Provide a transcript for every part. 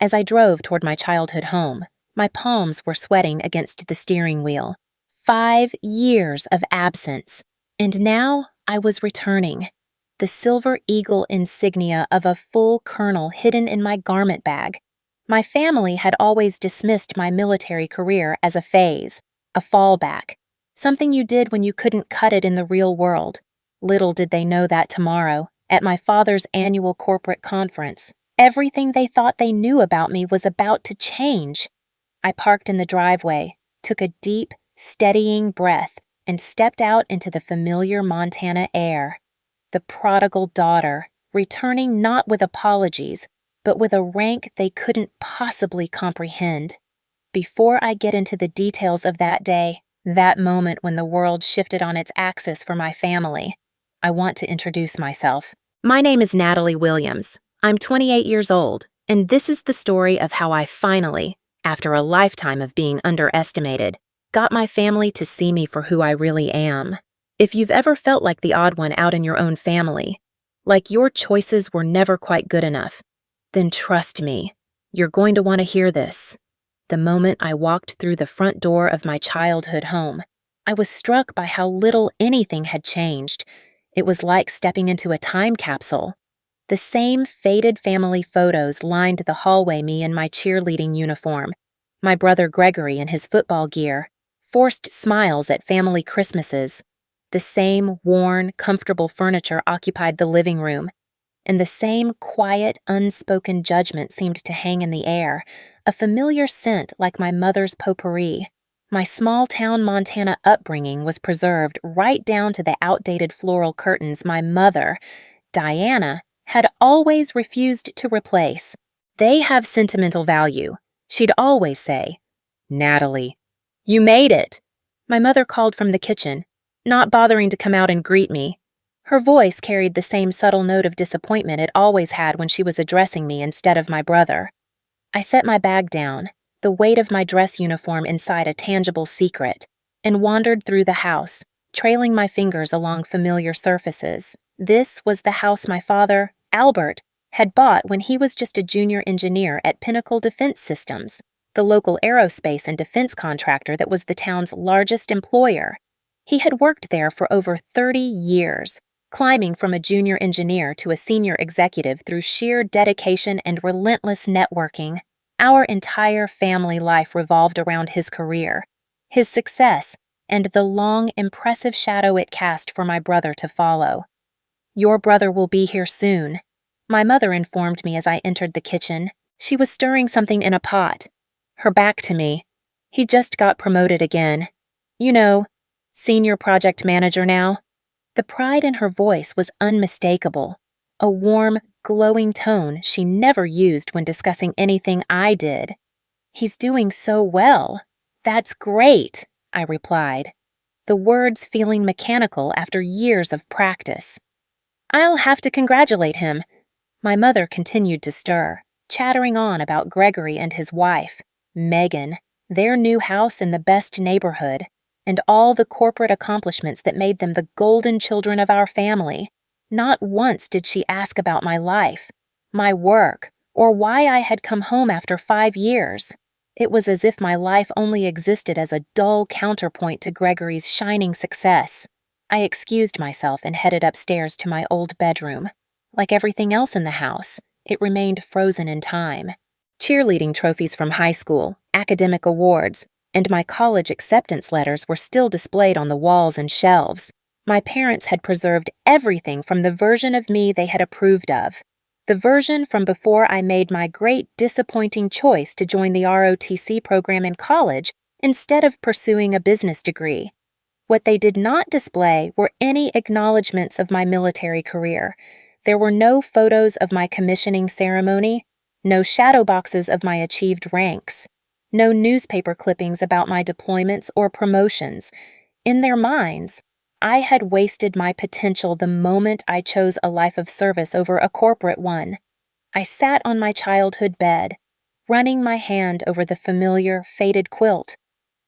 As I drove toward my childhood home, my palms were sweating against the steering wheel. 5 years of absence, and now I was returning. The silver eagle insignia of a full colonel hidden in my garment bag. My family had always dismissed my military career as a phase, a fallback, something you did when you couldn't cut it in the real world. Little did they know that tomorrow, at my father's annual corporate conference, everything they thought they knew about me was about to change. I parked in the driveway, took a deep, steadying breath, and stepped out into the familiar Montana air. The prodigal daughter, returning not with apologies, but with a rank they couldn't possibly comprehend. Before I get into the details of that day, that moment when the world shifted on its axis for my family, I want to introduce myself. My name is Natalie Williams. I'm 28 years old, and this is the story of how I finally, after a lifetime of being underestimated, got my family to see me for who I really am. If you've ever felt like the odd one out in your own family, like your choices were never quite good enough, then trust me, you're going to want to hear this. The moment I walked through the front door of my childhood home, I was struck by how little anything had changed. It was like stepping into a time capsule. The same faded family photos lined the hallway, me in my cheerleading uniform, my brother Gregory in his football gear, forced smiles at family Christmases. The same worn, comfortable furniture occupied the living room, and the same quiet, unspoken judgment seemed to hang in the air, a familiar scent like my mother's potpourri. My small-town Montana upbringing was preserved right down to the outdated floral curtains my mother, Diana, had always refused to replace. They have sentimental value. She'd always say, "Natalie, you made it." My mother called from the kitchen, not bothering to come out and greet me. Her voice carried the same subtle note of disappointment it always had when she was addressing me instead of my brother. I set my bag down, the weight of my dress uniform inside a tangible secret, and wandered through the house, trailing my fingers along familiar surfaces. This was the house my father, Albert, had bought when he was just a junior engineer at Pinnacle Defense Systems, the local aerospace and defense contractor that was the town's largest employer. He had worked there for over 30 years, climbing from a junior engineer to a senior executive through sheer dedication and relentless networking. Our entire family life revolved around his career, his success, and the long, impressive shadow it cast for my brother to follow. "Your brother will be here soon," my mother informed me as I entered the kitchen. She was stirring something in a pot, her back to me. "He just got promoted again. You know, senior project manager now." The pride in her voice was unmistakable, a warm, glowing tone she never used when discussing anything I did. "He's doing so well. That's great," I replied, the words feeling mechanical after years of practice. "I'll have to congratulate him." My mother continued to stir, chattering on about Gregory and his wife, Megan, their new house in the best neighborhood, and all the corporate accomplishments that made them the golden children of our family. Not once did she ask about my life, my work, or why I had come home after 5 years. It was as if my life only existed as a dull counterpoint to Gregory's shining success. I excused myself and headed upstairs to my old bedroom. Like everything else in the house, it remained frozen in time. Cheerleading trophies from high school, academic awards, and my college acceptance letters were still displayed on the walls and shelves. My parents had preserved everything from the version of me they had approved of, the version from before I made my great disappointing choice to join the ROTC program in college instead of pursuing a business degree. What they did not display were any acknowledgments of my military career. There were no photos of my commissioning ceremony, no shadow boxes of my achieved ranks, no newspaper clippings about my deployments or promotions. In their minds, I had wasted my potential the moment I chose a life of service over a corporate one. I sat on my childhood bed, running my hand over the familiar, faded quilt.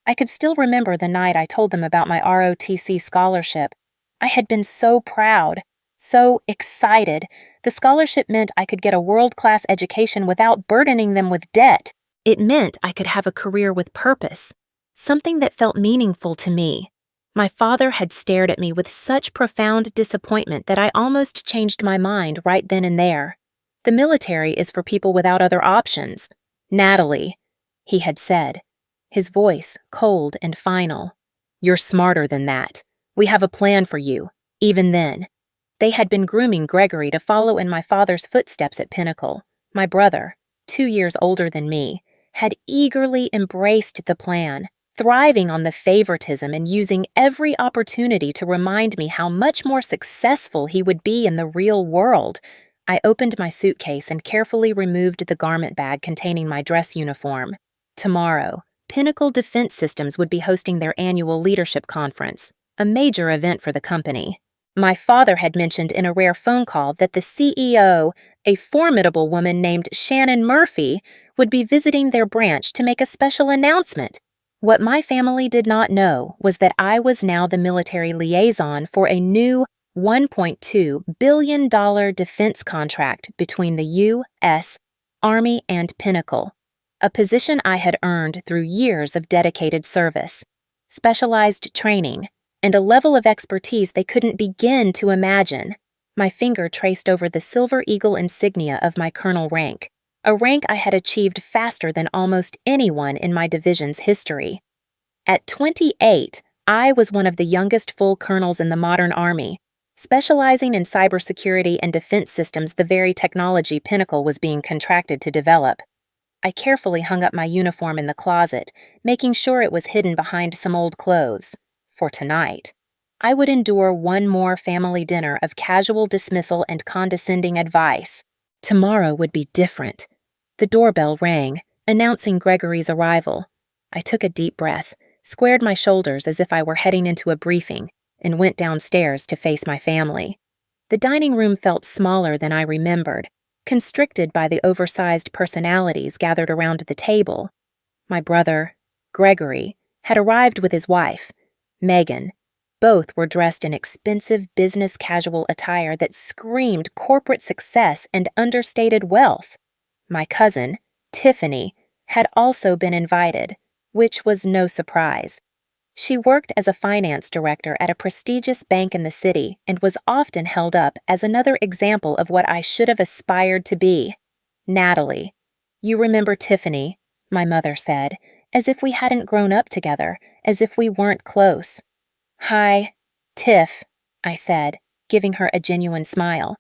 I could still remember the night I told them about my ROTC scholarship. I had been so proud, so excited, The scholarship meant I could get a world-class education without burdening them with debt. It meant I could have a career with purpose, something that felt meaningful to me. My father had stared at me with such profound disappointment that I almost changed my mind right then and there. The military is for people without other options. Natalie, he had said, his voice cold and final. You're smarter than that. We have a plan for you, even then. They had been grooming Gregory to follow in my father's footsteps at Pinnacle. My brother, 2 years older than me, had eagerly embraced the plan, thriving on the favoritism and using every opportunity to remind me how much more successful he would be in the real world. I opened my suitcase and carefully removed the garment bag containing my dress uniform. Tomorrow, Pinnacle Defense Systems would be hosting their annual leadership conference, a major event for the company. My father had mentioned in a rare phone call that the CEO, a formidable woman named Shannon Murphy, would be visiting their branch to make a special announcement. What my family did not know was that I was now the military liaison for a new $1.2 billion defense contract between the U.S. Army and Pinnacle, a position I had earned through years of dedicated service, specialized training, and a level of expertise they couldn't begin to imagine. My finger traced over the Silver Eagle insignia of my colonel rank, a rank I had achieved faster than almost anyone in my division's history. At 28, I was one of the youngest full colonels in the modern Army, specializing in cybersecurity and defense systems, the very technology Pinnacle was being contracted to develop. I carefully hung up my uniform in the closet, making sure it was hidden behind some old clothes. For tonight, I would endure one more family dinner of casual dismissal and condescending advice. Tomorrow would be different. The doorbell rang, announcing Gregory's arrival. I took a deep breath, squared my shoulders as if I were heading into a briefing, and went downstairs to face my family. The dining room felt smaller than I remembered, constricted by the oversized personalities gathered around the table. My brother, Gregory, had arrived with his wife, Megan. Both were dressed in expensive business casual attire that screamed corporate success and understated wealth. My cousin, Tiffany, had also been invited, which was no surprise. She worked as a finance director at a prestigious bank in the city and was often held up as another example of what I should have aspired to be. Natalie. You remember Tiffany, my mother said, as if we hadn't grown up together, as if we weren't close. Hi, Tiff, I said, giving her a genuine smile.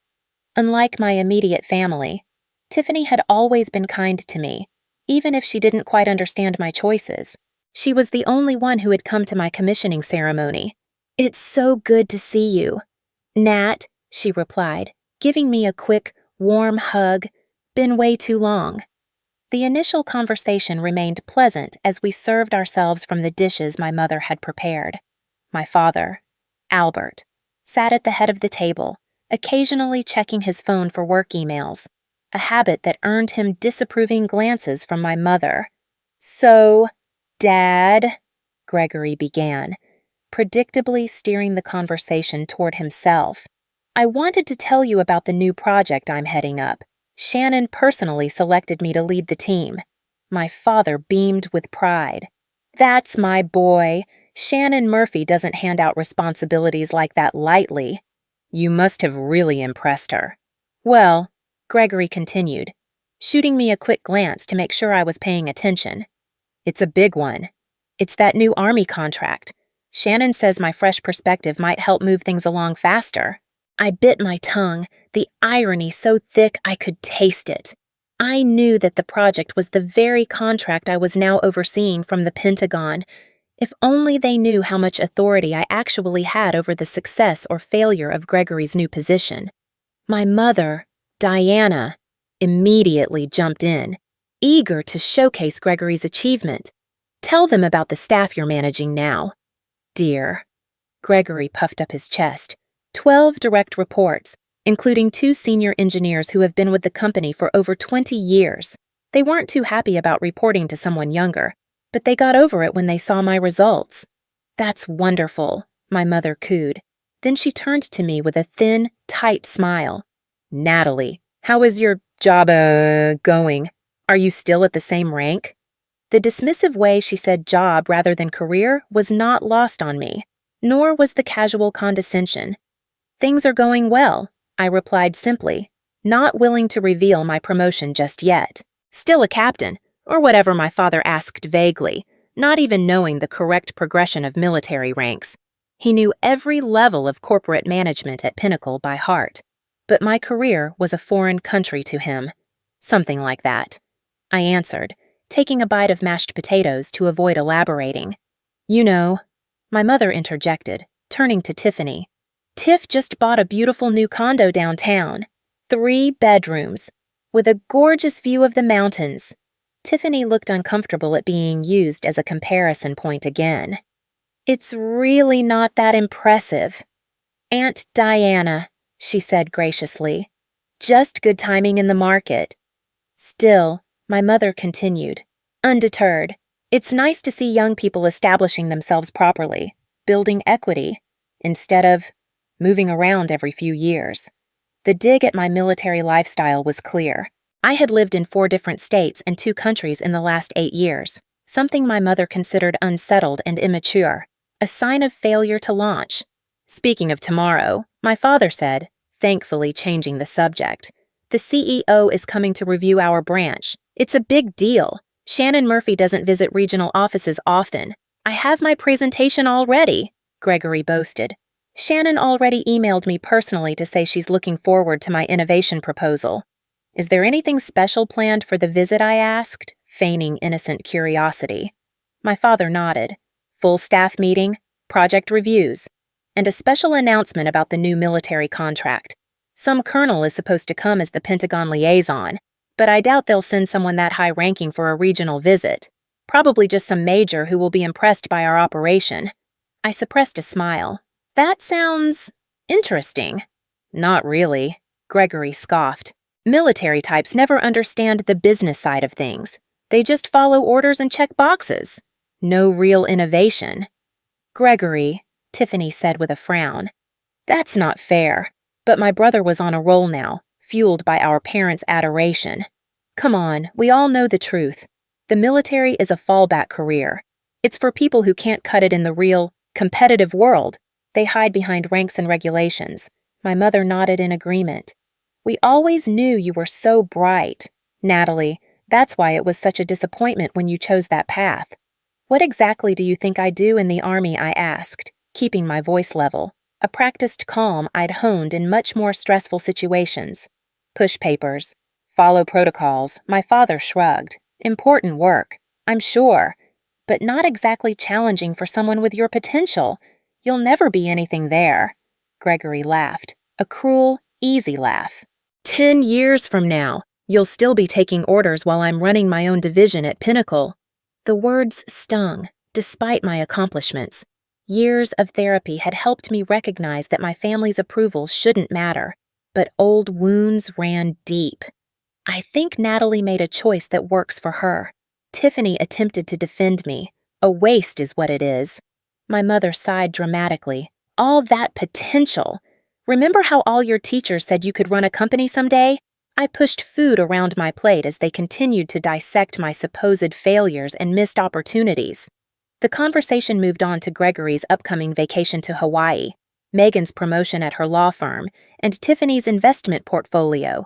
Unlike my immediate family, Tiffany had always been kind to me, even if she didn't quite understand my choices. She was the only one who had come to my commissioning ceremony. It's so good to see you. Nat, she replied, giving me a quick, warm hug. Been way too long. The initial conversation remained pleasant as we served ourselves from the dishes my mother had prepared. My father, Albert, sat at the head of the table, occasionally checking his phone for work emails, a habit that earned him disapproving glances from my mother. So, Dad, Gregory began, predictably steering the conversation toward himself. I wanted to tell you about the new project I'm heading up. Shannon personally selected me to lead the team. My father beamed with pride. That's my boy. Shannon Murphy doesn't hand out responsibilities like that lightly. You must have really impressed her. Well, Gregory continued, shooting me a quick glance to make sure I was paying attention. It's a big one. It's that new Army contract. Shannon says my fresh perspective might help move things along faster. I bit my tongue, the irony so thick I could taste it. I knew that the project was the very contract I was now overseeing from the Pentagon. If only they knew how much authority I actually had over the success or failure of Gregory's new position. My mother, Diana, immediately jumped in, eager to showcase Gregory's achievement. Tell them about the staff you're managing now. Dear. Gregory puffed up his chest. 12 direct reports, including 2 senior engineers who have been with the company for over 20 years. They weren't too happy about reporting to someone younger, but they got over it when they saw my results. That's wonderful, my mother cooed. Then she turned to me with a thin, tight smile. Natalie, how is your job, going? Are you still at the same rank? The dismissive way she said job rather than career was not lost on me, nor was the casual condescension. Things are going well, I replied simply, not willing to reveal my promotion just yet. Still a captain, or whatever my father asked vaguely, not even knowing the correct progression of military ranks. He knew every level of corporate management at Pinnacle by heart, but my career was a foreign country to him. Something like that. I answered, taking a bite of mashed potatoes to avoid elaborating. You know, my mother interjected, turning to Tiffany. Tiff just bought a beautiful new condo downtown, 3 bedrooms, with a gorgeous view of the mountains. Tiffany looked uncomfortable at being used as a comparison point again. It's really not that impressive. Aunt Diana, she said graciously. Just good timing in the market. Still, my mother continued, undeterred. It's nice to see young people establishing themselves properly, building equity, instead of moving around every few years. The dig at my military lifestyle was clear. I had lived in 4 different states and 2 countries in the last 8 years, something my mother considered unsettled and immature, a sign of failure to launch. Speaking of tomorrow, my father said, thankfully changing the subject, the CEO is coming to review our branch. It's a big deal. Shannon Murphy doesn't visit regional offices often. I have my presentation already, Gregory boasted. Shannon already emailed me personally to say she's looking forward to my innovation proposal. Is there anything special planned for the visit, I asked, feigning innocent curiosity. My father nodded. Full staff meeting, project reviews, and a special announcement about the new military contract. Some colonel is supposed to come as the Pentagon liaison, but I doubt they'll send someone that high-ranking for a regional visit. Probably just some major who will be impressed by our operation. I suppressed a smile. That sounds interesting. Not really, Gregory scoffed. Military types never understand the business side of things. They just follow orders and check boxes. No real innovation. Gregory, Tiffany said with a frown. That's not fair. But my brother was on a roll now, fueled by our parents' adoration. Come on, we all know the truth. The military is a fallback career. It's for people who can't cut it in the real, competitive world. They hide behind ranks and regulations. My mother nodded in agreement. We always knew you were so bright. Natalie, that's why it was such a disappointment when you chose that path. What exactly do you think I do in the Army, I asked, keeping my voice level, a practiced calm I'd honed in much more stressful situations. Push papers, follow protocols, my father shrugged. Important work, I'm sure, but not exactly challenging for someone with your potential. You'll never be anything there. Gregory laughed, a cruel, easy laugh. 10 years from now, you'll still be taking orders while I'm running my own division at Pinnacle. The words stung, despite my accomplishments. Years of therapy had helped me recognize that my family's approval shouldn't matter, but old wounds ran deep. I think Natalie made a choice that works for her. Tiffany attempted to defend me. A waste is what it is. My mother sighed dramatically. All that potential. Remember how all your teachers said you could run a company someday? I pushed food around my plate as they continued to dissect my supposed failures and missed opportunities. The conversation moved on to Gregory's upcoming vacation to Hawaii, Megan's promotion at her law firm, and Tiffany's investment portfolio.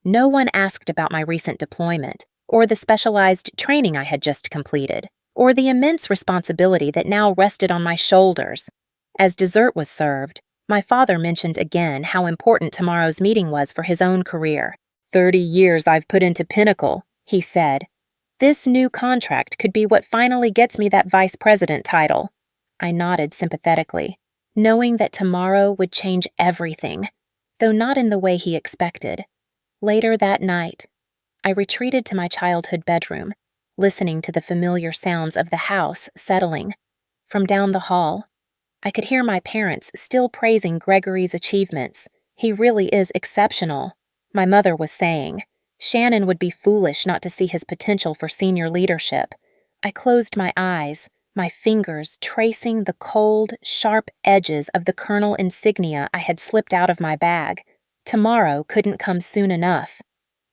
No one asked about my recent deployment, or the specialized training I had just completed, or the immense responsibility that now rested on my shoulders. As dessert was served, my father mentioned again how important tomorrow's meeting was for his own career. 30 years I've put into Pinnacle, he said. This new contract could be what finally gets me that vice president title. I nodded sympathetically, knowing that tomorrow would change everything, though not in the way he expected. Later that night, I retreated to my childhood bedroom, listening to the familiar sounds of the house settling. From down the hall, I could hear my parents still praising Gregory's achievements. He really is exceptional, my mother was saying. Shannon would be foolish not to see his potential for senior leadership. I closed my eyes, my fingers tracing the cold, sharp edges of the colonel insignia I had slipped out of my bag. Tomorrow couldn't come soon enough.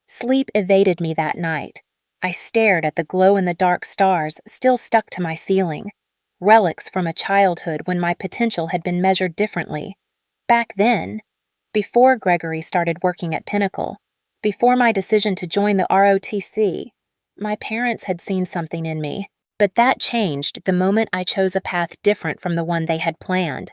Sleep evaded me that night. I stared at the glow-in-the-dark stars still stuck to my ceiling, relics from a childhood when my potential had been measured differently. Back then, before Gregory started working at Pinnacle, before my decision to join the ROTC, my parents had seen something in me, but that changed the moment I chose a path different from the one they had planned.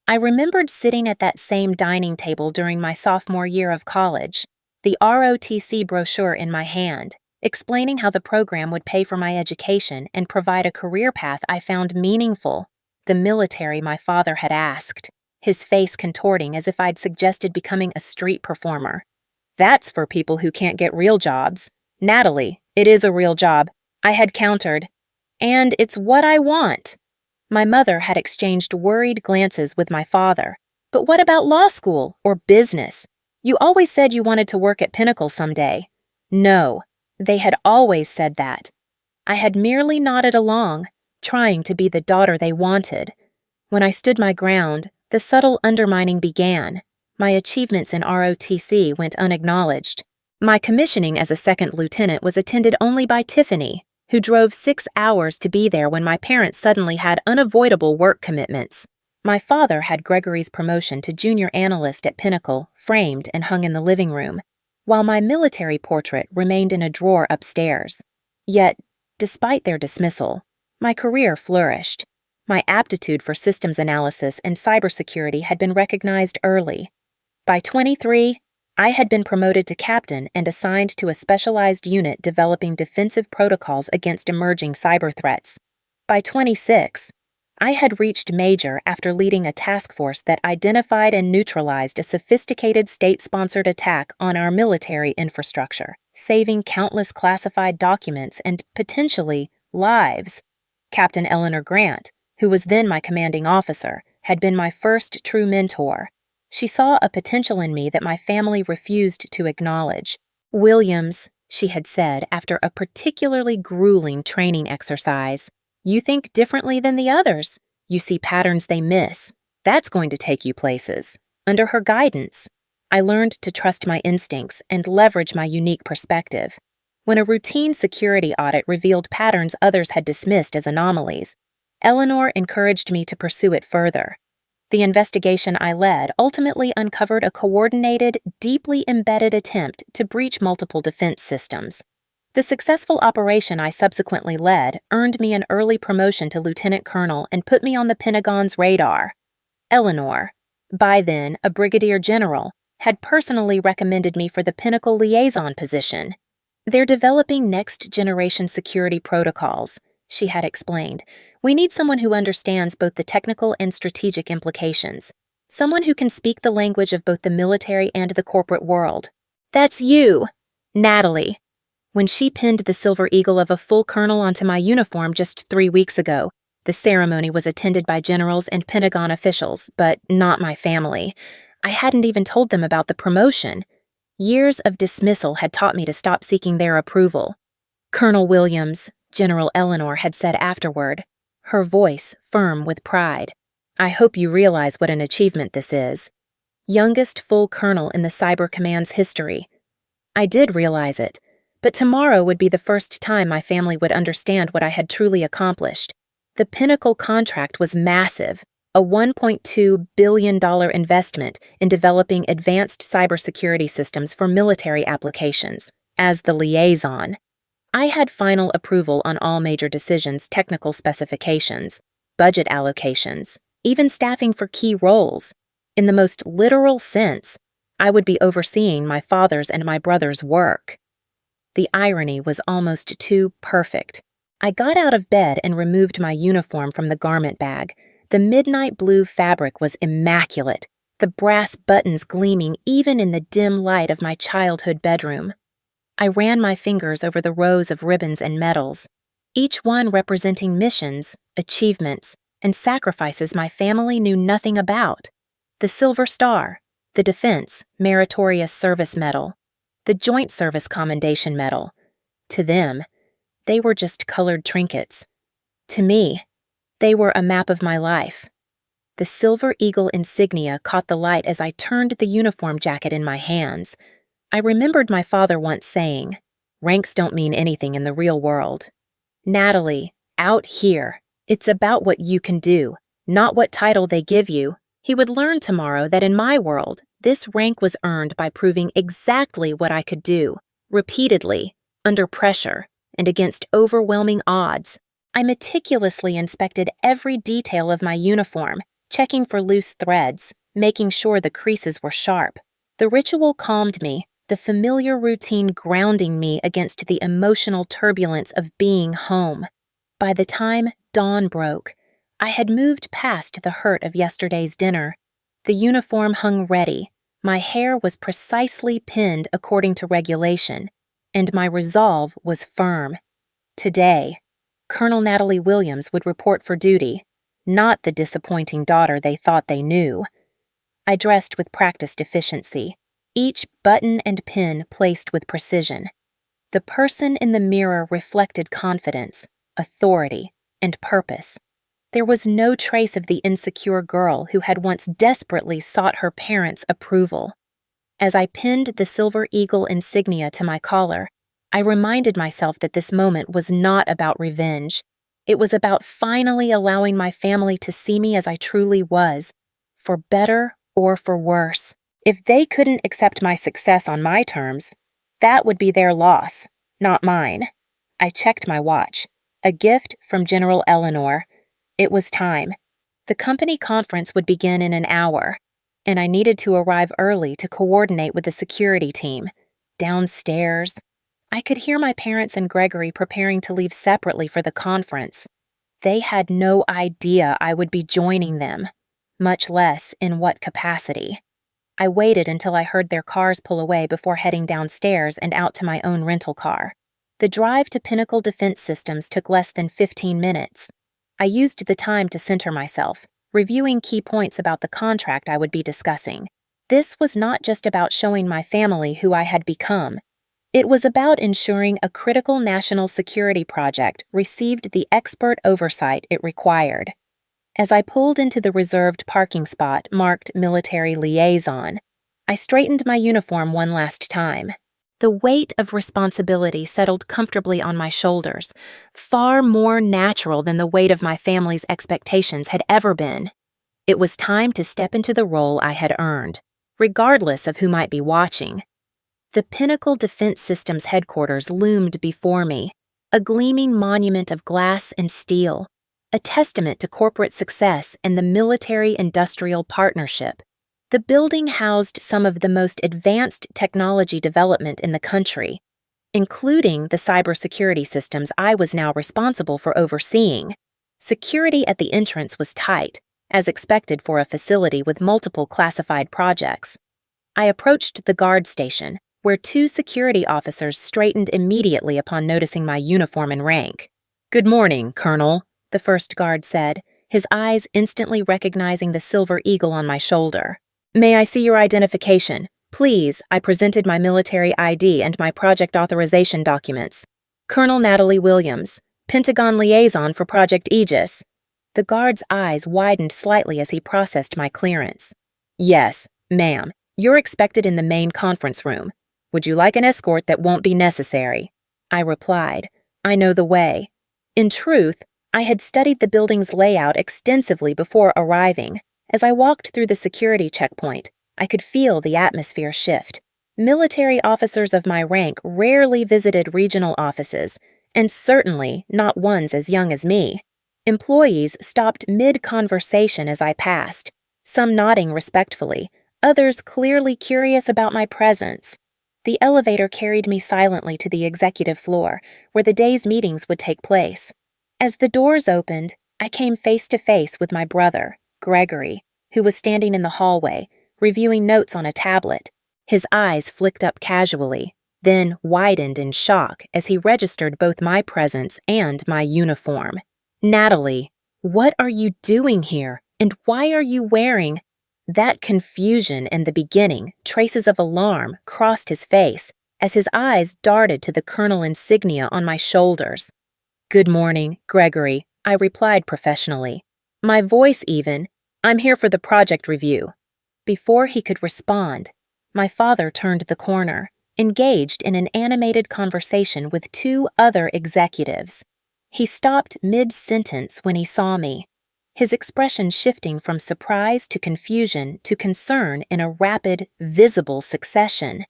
I remembered sitting at that same dining table during my sophomore year of college, the ROTC brochure in my hand, explaining how the program would pay for my education and provide a career path I found meaningful, the military my father had asked, his face contorting as if I'd suggested becoming a street performer. That's for people who can't get real jobs. Natalie, it is a real job, I had countered. And it's what I want. My mother had exchanged worried glances with my father. But what about law school or business? You always said you wanted to work at Pinnacle someday. No, they had always said that. I had merely nodded along, trying to be the daughter they wanted. When I stood my ground, the subtle undermining began. My achievements in ROTC went unacknowledged. My commissioning as a second lieutenant was attended only by Tiffany, who drove 6 hours to be there when my parents suddenly had unavoidable work commitments. My father had Gregory's promotion to junior analyst at Pinnacle framed and hung in the living room, while my military portrait remained in a drawer upstairs. Yet, despite their dismissal, my career flourished. My aptitude for systems analysis and cybersecurity had been recognized early. By 23, I had been promoted to captain and assigned to a specialized unit developing defensive protocols against emerging cyber threats. By 26, I had reached major after leading a task force that identified and neutralized a sophisticated state-sponsored attack on our military infrastructure, saving countless classified documents and, potentially, lives. Captain Eleanor Grant, who was then my commanding officer, had been my first true mentor. She saw a potential in me that my family refused to acknowledge. Williams, she had said after a particularly grueling training exercise, you think differently than the others. You see patterns they miss. That's going to take you places. Under her guidance, I learned to trust my instincts and leverage my unique perspective. When a routine security audit revealed patterns others had dismissed as anomalies, Eleanor encouraged me to pursue it further. The investigation I led ultimately uncovered a coordinated, deeply embedded attempt to breach multiple defense systems. The successful operation I subsequently led earned me an early promotion to lieutenant colonel and put me on the Pentagon's radar. Eleanor, by then a brigadier general, had personally recommended me for the Pinnacle liaison position. They're developing next-generation security protocols, she had explained. We need someone who understands both the technical and strategic implications. Someone who can speak the language of both the military and the corporate world. That's you, Natalie. When she pinned the silver eagle of a full colonel onto my uniform just 3 weeks ago, the ceremony was attended by generals and Pentagon officials, but not my family. I hadn't even told them about the promotion. Years of dismissal had taught me to stop seeking their approval. Colonel Williams, General Eleanor had said afterward, her voice firm with pride. I hope you realize what an achievement this is. Youngest full colonel in the Cyber Command's history. I did realize it, but tomorrow would be the first time my family would understand what I had truly accomplished. The Pinnacle contract was massive, a $1.2 billion investment in developing advanced cybersecurity systems for military applications. As the liaison, I had final approval on all major decisions, technical specifications, budget allocations, even staffing for key roles. In the most literal sense, I would be overseeing my father's and my brother's work. The irony was almost too perfect. I got out of bed and removed my uniform from the garment bag. The midnight blue fabric was immaculate, the brass buttons gleaming even in the dim light of my childhood bedroom. I ran my fingers over the rows of ribbons and medals, each one representing missions, achievements, and sacrifices my family knew nothing about. The Silver Star, the Defense Meritorious Service Medal, the Joint Service Commendation Medal. To them, they were just colored trinkets. To me, they were a map of my life. The Silver Eagle insignia caught the light as I turned the uniform jacket in my hands. I remembered my father once saying, "Ranks don't mean anything in the real world." Natalie, out here, it's about what you can do, not what title they give you. He would learn tomorrow that in my world, this rank was earned by proving exactly what I could do, repeatedly, under pressure, and against overwhelming odds. I meticulously inspected every detail of my uniform, checking for loose threads, making sure the creases were sharp. The ritual calmed me, the familiar routine grounding me against the emotional turbulence of being home. By the time dawn broke, I had moved past the hurt of yesterday's dinner. The uniform hung ready, my hair was precisely pinned according to regulation, and my resolve was firm. Today, Colonel Natalie Williams would report for duty, not the disappointing daughter they thought they knew. I dressed with practiced efficiency, each button and pin placed with precision. The person in the mirror reflected confidence, authority, and purpose. There was no trace of the insecure girl who had once desperately sought her parents' approval. As I pinned the Silver Eagle insignia to my collar, I reminded myself that this moment was not about revenge. It was about finally allowing my family to see me as I truly was, for better or for worse. If they couldn't accept my success on my terms, that would be their loss, not mine. I checked my watch. A gift from General Eleanor. It was time. The company conference would begin in an hour, and I needed to arrive early to coordinate with the security team. Downstairs, I could hear my parents and Gregory preparing to leave separately for the conference. They had no idea I would be joining them, much less in what capacity. I waited until I heard their cars pull away before heading downstairs and out to my own rental car. The drive to Pinnacle Defense Systems took less than 15 minutes. I used the time to center myself, reviewing key points about the contract I would be discussing. This was not just about showing my family who I had become. It was about ensuring a critical national security project received the expert oversight it required. As I pulled into the reserved parking spot marked Military Liaison, I straightened my uniform one last time. The weight of responsibility settled comfortably on my shoulders, far more natural than the weight of my family's expectations had ever been. It was time to step into the role I had earned, regardless of who might be watching. The Pinnacle Defense Systems headquarters loomed before me, a gleaming monument of glass and steel, a testament to corporate success and the military-industrial partnership. The building housed some of the most advanced technology development in the country, including the cybersecurity systems I was now responsible for overseeing. Security at the entrance was tight, as expected for a facility with multiple classified projects. I approached the guard station, where 2 security officers straightened immediately upon noticing my uniform and rank. "Good morning, Colonel," the first guard said, his eyes instantly recognizing the Silver Eagle on my shoulder. "May I see your identification? Please," I presented my military ID and my project authorization documents. "Colonel Natalie Williams, Pentagon Liaison for Project Aegis." The guard's eyes widened slightly as he processed my clearance. "Yes, ma'am, you're expected in the main conference room. Would you like an escort that won't be necessary?" I replied, "I know the way." In truth, I had studied the building's layout extensively before arriving. As I walked through the security checkpoint, I could feel the atmosphere shift. Military officers of my rank rarely visited regional offices, and certainly not ones as young as me. Employees stopped mid-conversation as I passed, some nodding respectfully, others clearly curious about my presence. The elevator carried me silently to the executive floor, where the day's meetings would take place. As the doors opened, I came face to face with my brother, Gregory, who was standing in the hallway, reviewing notes on a tablet. His eyes flicked up casually, then widened in shock as he registered both my presence and my uniform. "Natalie, what are you doing here, and why are you wearing—" That confusion in the beginning, traces of alarm, crossed his face as his eyes darted to the colonel insignia on my shoulders. "Good morning, Gregory," I replied professionally, my voice even, I'm here for the project review. Before he could respond, my father turned the corner, engaged in an animated conversation with two other executives. He stopped mid-sentence when he saw me, his expression shifting from surprise to confusion to concern in a rapid, visible succession.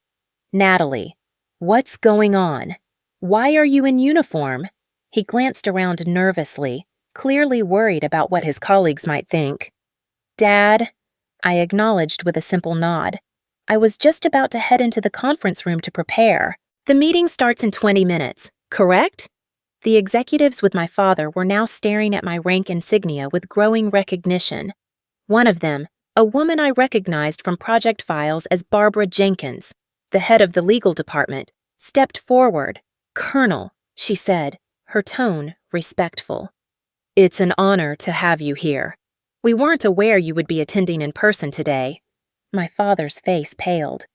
Natalie, what's going on? Why are you in uniform? He glanced around nervously, clearly worried about what his colleagues might think. Dad, I acknowledged with a simple nod. I was just about to head into the conference room to prepare. The meeting starts in 20 minutes, correct? The executives with my father were now staring at my rank insignia with growing recognition. One of them, a woman I recognized from project files as Barbara Jenkins, the head of the legal department, stepped forward. Colonel, she said, her tone respectful. It's an honor to have you here. We weren't aware you would be attending in person today. My father's face paled.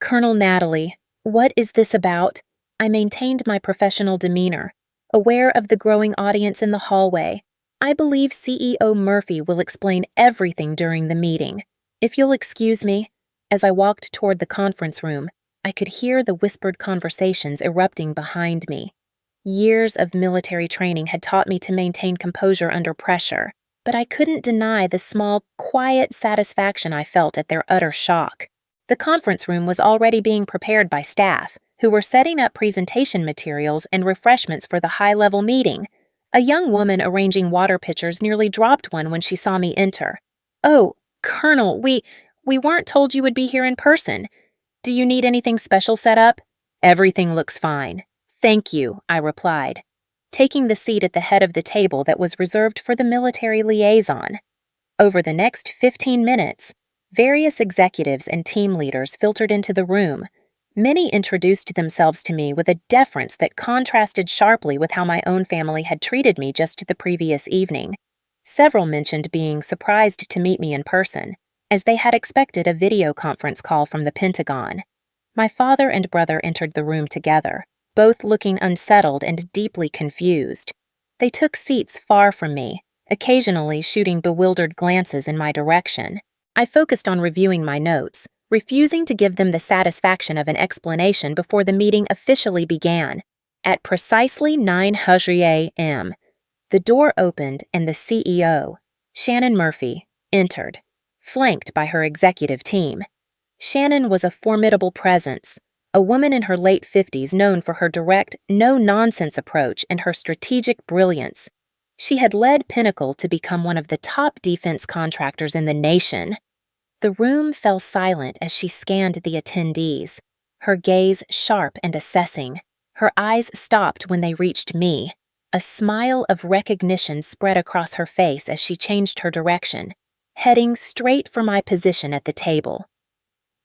Colonel Natalie, what is this about? I maintained my professional demeanor, aware of the growing audience in the hallway. I believe CEO Murphy will explain everything during the meeting. If you'll excuse me, as I walked toward the conference room, I could hear the whispered conversations erupting behind me. Years of military training had taught me to maintain composure under pressure, but I couldn't deny the small, quiet satisfaction I felt at their utter shock. The conference room was already being prepared by staff, who were setting up presentation materials and refreshments for the high-level meeting. A young woman arranging water pitchers nearly dropped one when she saw me enter. Oh, Colonel, we weren't told you would be here in person. Do you need anything special set up? Everything looks fine. Thank you, I replied, taking the seat at the head of the table that was reserved for the military liaison. Over the next 15 minutes, various executives and team leaders filtered into the room. Many introduced themselves to me with a deference that contrasted sharply with how my own family had treated me just the previous evening. Several mentioned being surprised to meet me in person, as they had expected a video conference call from the Pentagon. My father and brother entered the room together, both looking unsettled and deeply confused. They took seats far from me, occasionally shooting bewildered glances in my direction. I focused on reviewing my notes, refusing to give them the satisfaction of an explanation before the meeting officially began. At precisely 9:00 a.m., the door opened and the CEO, Shannon Murphy, entered, flanked by her executive team. Shannon was a formidable presence, a woman in her late 50s known for her direct, no-nonsense approach and her strategic brilliance. She had led Pinnacle to become one of the top defense contractors in the nation. The room fell silent as she scanned the attendees, her gaze sharp and assessing. Her eyes stopped when they reached me. A smile of recognition spread across her face as she changed her direction, heading straight for my position at the table.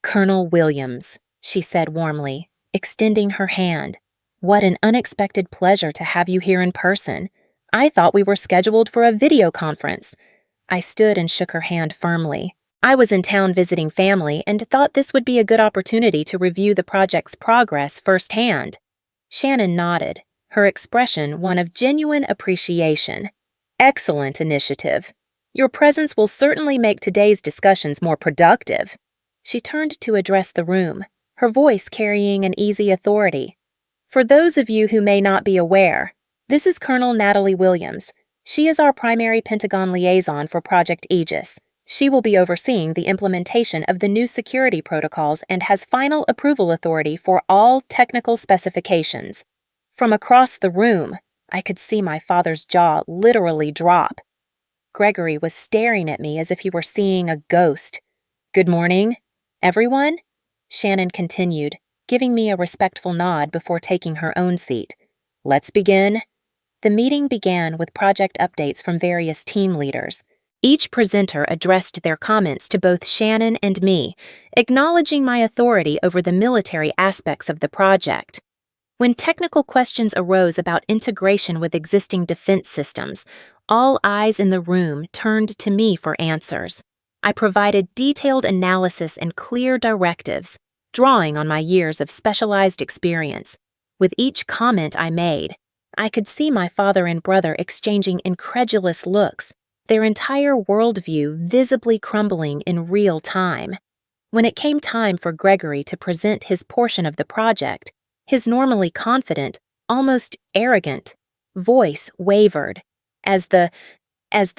Colonel Williams, she said warmly, extending her hand. What an unexpected pleasure to have you here in person. I thought we were scheduled for a video conference. I stood and shook her hand firmly. I was in town visiting family and thought this would be a good opportunity to review the project's progress firsthand. Shannon nodded, her expression one of genuine appreciation. Excellent initiative. Your presence will certainly make today's discussions more productive. She turned to address the room, her voice carrying an easy authority. For those of you who may not be aware, this is Colonel Natalie Williams. She is our primary Pentagon liaison for Project Aegis. She will be overseeing the implementation of the new security protocols and has final approval authority for all technical specifications. From across the room, I could see my father's jaw literally drop. Gregory was staring at me as if he were seeing a ghost. Good morning, everyone? Shannon continued, giving me a respectful nod before taking her own seat. Let's begin. The meeting began with project updates from various team leaders. Each presenter addressed their comments to both Shannon and me, acknowledging my authority over the military aspects of the project. When technical questions arose about integration with existing defense systems, all eyes in the room turned to me for answers. I provided detailed analysis and clear directives, drawing on my years of specialized experience. With each comment I made, I could see my father and brother exchanging incredulous looks, their entire worldview visibly crumbling in real time. When it came time for Gregory to present his portion of the project, his normally confident, almost arrogant, voice wavered. As the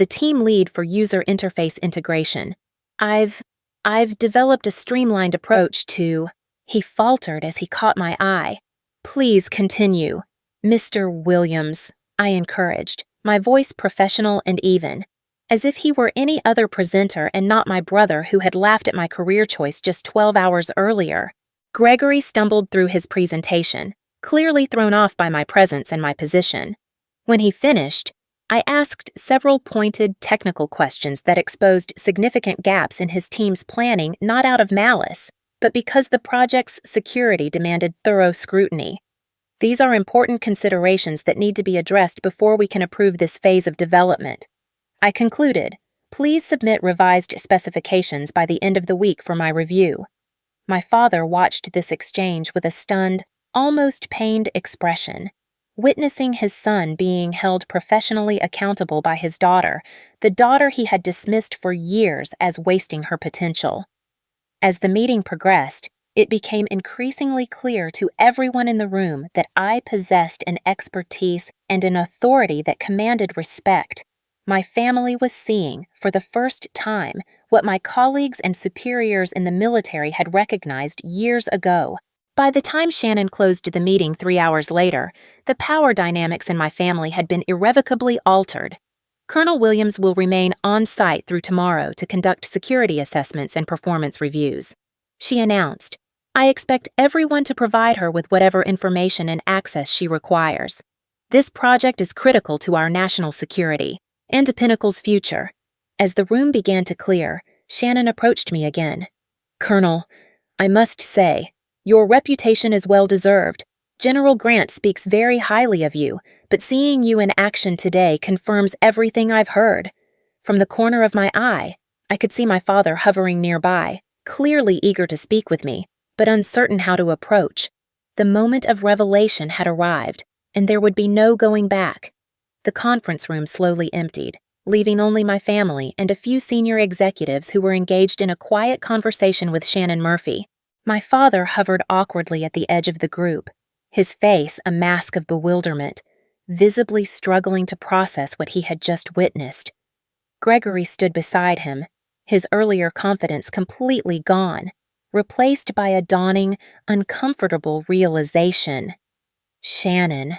team lead for user interface integration, I've developed a streamlined approach to, he faltered as he caught my eye. Please continue, Mr. Williams, I encouraged, my voice professional and even, as if he were any other presenter and not my brother who had laughed at my career choice just 12 hours earlier. Gregory stumbled through his presentation, clearly thrown off by my presence and my position. When he finished, I asked several pointed technical questions that exposed significant gaps in his team's planning, not out of malice, but because the project's security demanded thorough scrutiny. These are important considerations that need to be addressed before we can approve this phase of development. I concluded, please submit revised specifications by the end of the week for my review. My father watched this exchange with a stunned, almost pained expression. Witnessing his son being held professionally accountable by his daughter, the daughter he had dismissed for years as wasting her potential. As the meeting progressed, it became increasingly clear to everyone in the room that I possessed an expertise and an authority that commanded respect. My family was seeing, for the first time, what my colleagues and superiors in the military had recognized years ago. By the time Shannon closed the meeting 3 hours later, the power dynamics in my family had been irrevocably altered. Colonel Williams will remain on site through tomorrow to conduct security assessments and performance reviews. She announced, I expect everyone to provide her with whatever information and access she requires. This project is critical to our national security and to Pinnacle's future. As the room began to clear, Shannon approached me again. Colonel, I must say, your reputation is well deserved. General Grant speaks very highly of you, but seeing you in action today confirms everything I've heard. From the corner of my eye, I could see my father hovering nearby, clearly eager to speak with me, but uncertain how to approach. The moment of revelation had arrived, and there would be no going back. The conference room slowly emptied, leaving only my family and a few senior executives who were engaged in a quiet conversation with Shannon Murphy. My father hovered awkwardly at the edge of the group, his face a mask of bewilderment, visibly struggling to process what he had just witnessed. Gregory stood beside him, his earlier confidence completely gone, replaced by a dawning, uncomfortable realization. Shannon,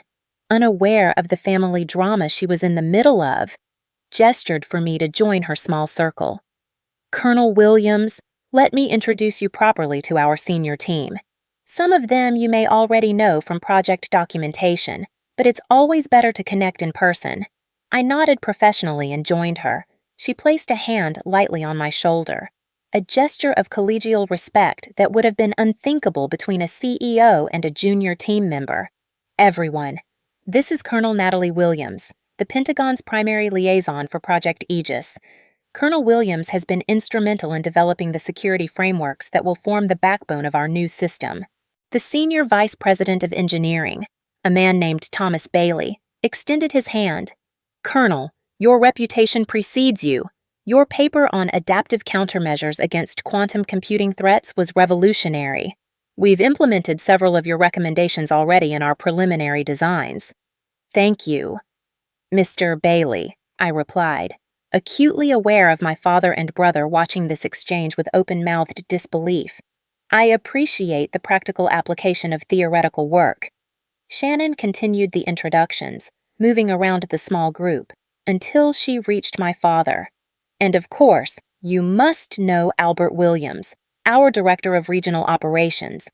unaware of the family drama she was in the middle of, gestured for me to join her small circle. Colonel Williams, let me introduce you properly to our senior team. Some of them you may already know from project documentation, but it's always better to connect in person. I nodded professionally and joined her. She placed a hand lightly on my shoulder, a gesture of collegial respect that would have been unthinkable between a CEO and a junior team member. Everyone, this is Colonel Natalie Williams, the Pentagon's primary liaison for Project Aegis. Colonel Williams has been instrumental in developing the security frameworks that will form the backbone of our new system. The Senior Vice President of Engineering, a man named Thomas Bailey, extended his hand. Colonel, your reputation precedes you. Your paper on adaptive countermeasures against quantum computing threats was revolutionary. We've implemented several of your recommendations already in our preliminary designs. Thank you, Mr. Bailey, I replied, acutely aware of my father and brother watching this exchange with open-mouthed disbelief. I appreciate the practical application of theoretical work. Shannon continued the introductions, moving around the small group, until she reached my father. And of course, you must know Albert Williams, our Director of Regional Operations.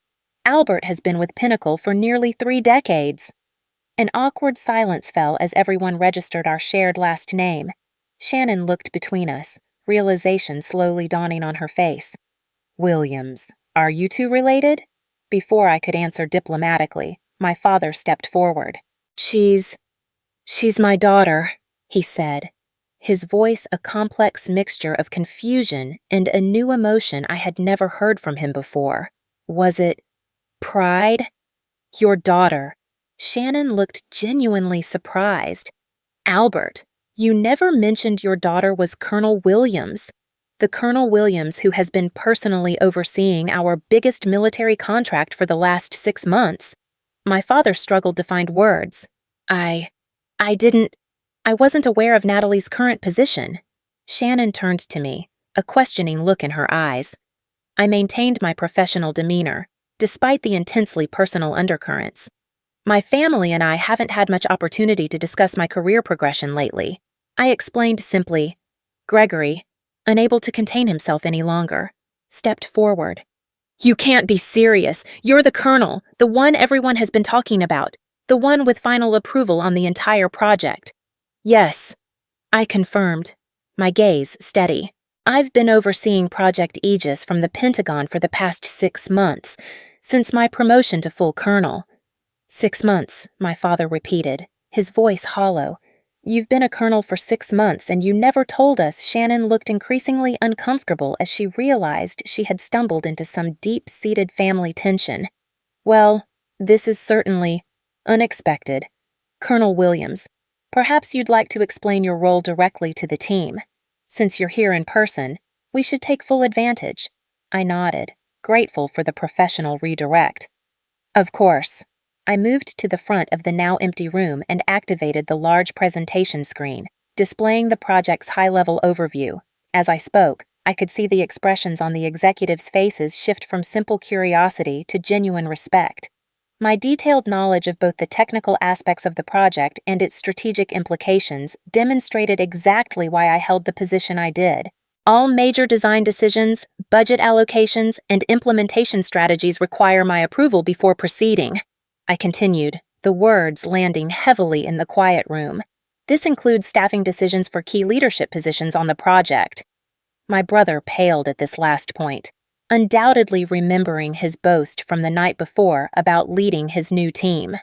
Albert has been with Pinnacle for nearly 3 decades. An awkward silence fell as everyone registered our shared last name. Shannon looked between us, realization slowly dawning on her face. Williams, are you two related? Before I could answer diplomatically, my father stepped forward. She's my daughter, he said, his voice a complex mixture of confusion and a new emotion I had never heard from him before. Was it pride? Your daughter. Shannon looked genuinely surprised. Albert, You never mentioned your daughter was Colonel Williams, the Colonel Williams who has been personally overseeing our biggest military contract for the last 6 months. My father struggled to find words. I didn't. I wasn't aware of Natalie's current position. Shannon turned to me, a questioning look in her eyes. I maintained my professional demeanor, despite the intensely personal undercurrents. My family and I haven't had much opportunity to discuss my career progression lately. I explained simply. Gregory, unable to contain himself any longer, stepped forward. You can't be serious. You're the colonel, the one everyone has been talking about, the one with final approval on the entire project. Yes, I confirmed, my gaze steady. I've been overseeing Project Aegis from the Pentagon for the past 6 months, since my promotion to full colonel. 6 months, my father repeated, his voice hollow. You've been a colonel for 6 months, and you never told us. Shannon looked increasingly uncomfortable as she realized she had stumbled into some deep-seated family tension. Well, this is certainly unexpected. Colonel Williams, perhaps you'd like to explain your role directly to the team. Since you're here in person, we should take full advantage. I nodded, grateful for the professional redirect. Of course. I moved to the front of the now empty room and activated the large presentation screen, displaying the project's high-level overview. As I spoke, I could see the expressions on the executives' faces shift from simple curiosity to genuine respect. My detailed knowledge of both the technical aspects of the project and its strategic implications demonstrated exactly why I held the position I did. All major design decisions, budget allocations, and implementation strategies require my approval before proceeding. I continued, the words landing heavily in the quiet room. This includes staffing decisions for key leadership positions on the project. My brother paled at this last point, undoubtedly remembering his boast from the night before about leading his new team.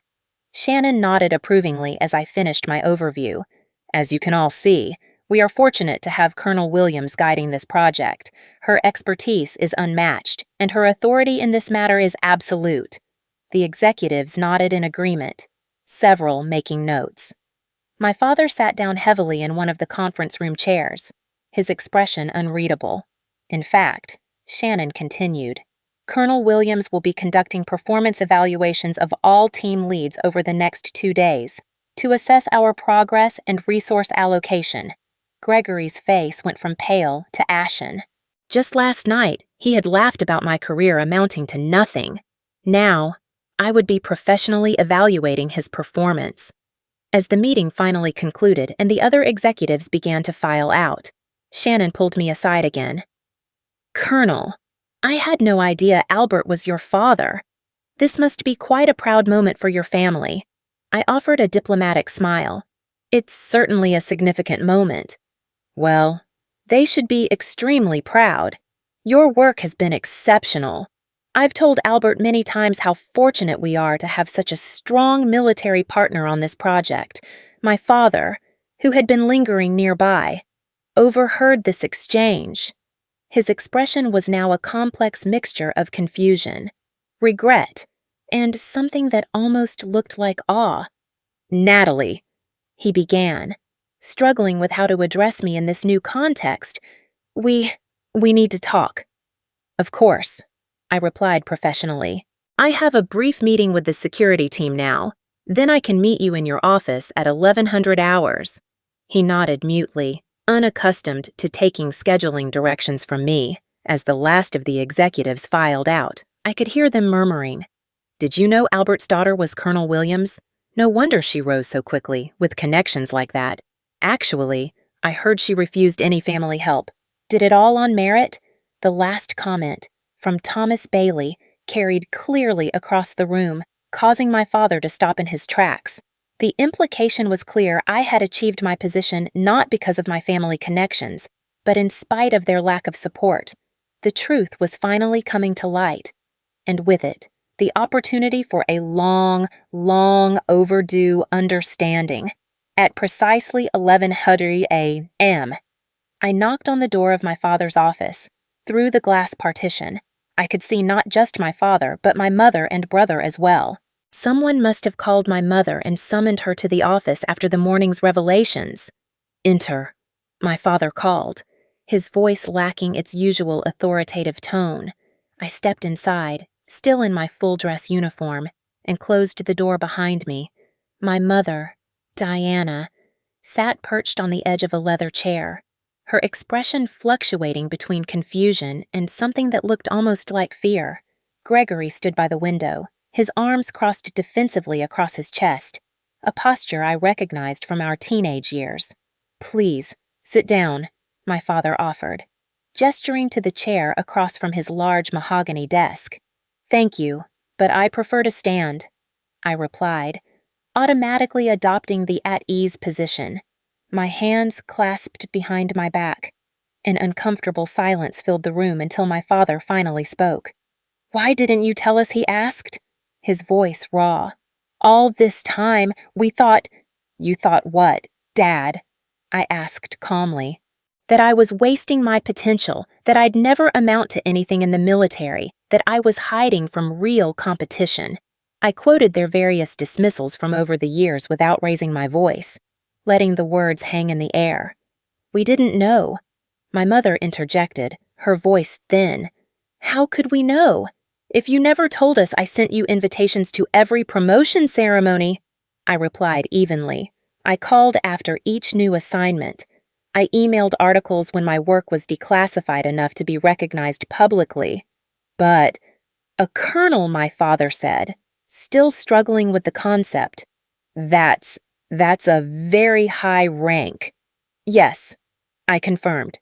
Shannon nodded approvingly as I finished my overview. As you can all see, we are fortunate to have Colonel Williams guiding this project. Her expertise is unmatched, and her authority in this matter is absolute. The executives nodded in agreement, several making notes. My father sat down heavily in one of the conference room chairs, his expression unreadable. In fact, Shannon continued, Colonel Williams will be conducting performance evaluations of all team leads over the next 2 days to assess our progress and resource allocation. Gregory's face went from pale to ashen. Just last night, he had laughed about my career amounting to nothing. Now, I would be professionally evaluating his performance. As the meeting finally concluded and the other executives began to file out, Shannon pulled me aside again. Colonel, I had no idea Albert was your father. This must be quite a proud moment for your family. I offered a diplomatic smile. It's certainly a significant moment. Well, they should be extremely proud. Your work has been exceptional. I've told Albert many times how fortunate we are to have such a strong military partner on this project. My father, who had been lingering nearby, overheard this exchange. His expression was now a complex mixture of confusion, regret, and something that almost looked like awe. Natalie, he began, struggling with how to address me in this new context. We need to talk. Of course, I replied professionally. I have a brief meeting with the security team now. Then I can meet you in your office at 1100 hours. He nodded mutely, unaccustomed to taking scheduling directions from me. As the last of the executives filed out, I could hear them murmuring. Did you know Albert's daughter was Colonel Williams? No wonder she rose so quickly, with connections like that. Actually, I heard she refused any family help. Did it all on merit? The last comment, from Thomas Bailey, carried clearly across the room, causing my father to stop in his tracks. The implication was clear. I had achieved my position not because of my family connections, but in spite of their lack of support. The truth was finally coming to light, and with it, the opportunity for a long overdue understanding. At precisely 1100 a.m., I knocked on the door of my father's office. Through the glass partition, I could see not just my father, but my mother and brother as well. Someone must have called my mother and summoned her to the office after the morning's revelations. Enter, my father called, his voice lacking its usual authoritative tone. I stepped inside, still in my full-dress uniform, and closed the door behind me. My mother, Diana, sat perched on the edge of a leather chair, her expression fluctuating between confusion and something that looked almost like fear. Gregory stood by the window, his arms crossed defensively across his chest, a posture I recognized from our teenage years. "Please, sit down," my father offered, gesturing to the chair across from his large mahogany desk. "Thank you, but I prefer to stand," I replied, automatically adopting the at-ease position, my hands clasped behind my back. An uncomfortable silence filled the room until my father finally spoke. "Why didn't you tell us?" he asked, his voice raw. "All this time, we thought—" "You thought what, Dad?" I asked calmly. "That I was wasting my potential, that I'd never amount to anything in the military, that I was hiding from real competition." I quoted their various dismissals from over the years without raising my voice, letting the words hang in the air. "We didn't know." My mother interjected, her voice thin. "How could we know? If you never told us I sent you invitations to every promotion ceremony," I replied evenly. I called after each new assignment. I emailed articles when my work was declassified enough to be recognized publicly. But a colonel, my father said, still struggling with the concept. That's a very high rank." "Yes," I confirmed.